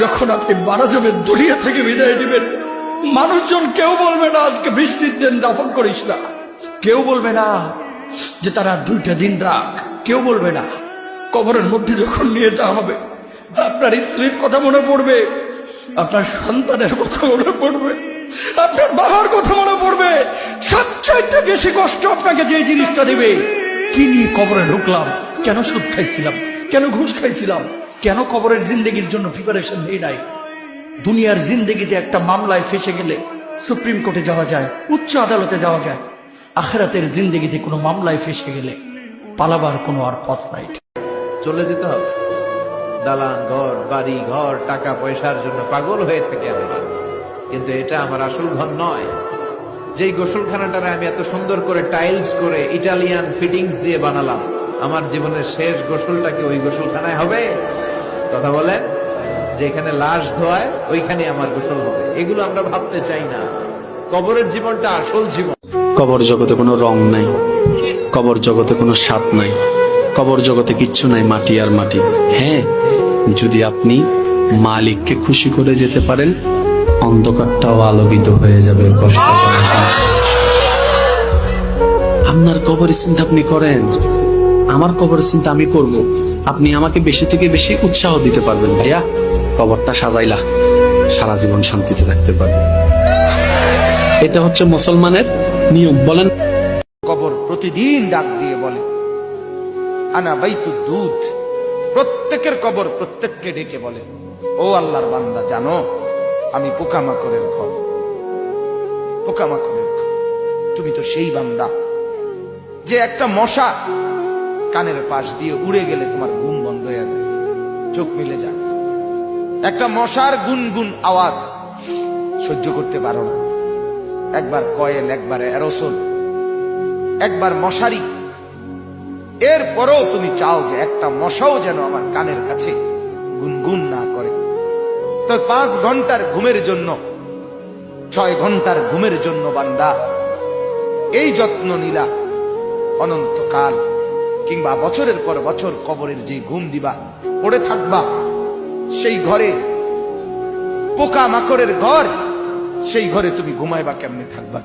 যখন আপনি মারা যাবেন, দুনিয়া থেকে বিদায় নেবেন, মানুষজন কেউ বলবে না আজকে বৃষ্টির দিন দাফন করিস না, কেউ বলবে না যে তারা 2টা দিন রাখ, কেউ বলবে না। কবরের মধ্যে যখন নিয়ে যাওয়া হবে, আপনার স্ত্রীর কথা মনে পড়বে, আপনার সন্তানের কথা মনে পড়বে, আপনার বাবার কথা মনে পড়বে। সবচাইতে বেশি কষ্ট আপনাকে যে জিনিসটা দেবে, কি নিয়ে কবরে ঢুকলাম, কেন সুদ খাইছিলাম, কেন ঘুষ খাইছিলাম, কেন কবরের জিন্দেগির জন্য প্রিপারেশন নেই নাই। দুনিয়ার জিন্দেগিতে একটা মামলায় ফেসে গেলে সুপ্রিম কোর্টে যাওয়া যায়, উচ্চ আদালতে যাওয়া যায়। আখিরাতের জিন্দেগিতে কোনো মামলায় ফেসে গেলে পালাবার কোনো আর পথ নাই। চলে যেতে হবে। দালান ঘর, বাড়ি ঘর, টাকা পয়সার জন্য পাগল হয়ে থাকে আমরা, কিন্তু এটা আমার আসল ঘর নয়। যেই গোসলখানাটারে আমি এত সুন্দর করে টাইলস করে ইটালিয়ান ফিটিংস দিয়ে বানালাম, আমার জীবনের শেষ গোসলটা কি ওই গোসলখানায় হবে? কথা বলে, যেখানে লাশ ধোয়ায় ওইখানে আমার গোসল হবে, এগুলো আমরা ভাবতে চাই না। কবরের জীবনটা আসল জীবন। কবর জগতে কোনো রং নাই, কবর জগতে কোনো স্বাদ নাই, কবর জগতে কিচ্ছু নাই, মাটি আর মাটি। হ্যাঁ, যদি আপনি মালিককে খুশি করে যেতে পারেন, অন্ধকারটাও আলোকিত হয়ে যাবে। কষ্ট করে আপনার কবরের চিন্তা আপনি করেন, আমার কবরের চিন্তা আমি করব। আপনি আমাকে বেশি থেকে বেশি উৎসাহ দিতে পারবেন, ভাইয়া কবরটা সাজাইলা, সারা জীবন শান্তিতে থাকতে পারবে। এটা হচ্ছে মুসলমানের নিয়ম। বলেন, কবর প্রতিদিন ডাক দিয়ে বলে আনা বাইতুদ দুধ। প্রত্যেকের কবর প্রত্যেককে ডেকে বলে, ও আল্লাহর বান্দা, জানো আমি পোকামাকড়ের ঘর, পোকামাকড়ের ঘর। তুমি তো সেই বান্দা যে একটা মশা কানের পাশ দিয়ে উড়ে গেলে তোমার ঘুম বন্ধ হয়ে যায়, চোখ মিলে যায়। একটা মশার গুনগুন আওয়াজ সহ্য করতে পারো না। একবার কয়েল, একবার অ্যারোসোল, একবার মশারি, এরপরও তুমি চাও যে একটা মশাও যেন আমার কানের কাছে গুনগুন না করে। তো 5 ঘন্টার ঘুমের জন্য, 6 ঘন্টার ঘুমের জন্য বান্দা এই যত্ন নিলা, অনন্তকাল কিংবা বছরের পর বছর কবরের যে ঘুম দিবা, পড়ে থাকবা সেই ঘরে, পোকা মাকড়ের ঘর, সেই ঘরে তুমি ঘুমাইবা কেমনে, থাকবা?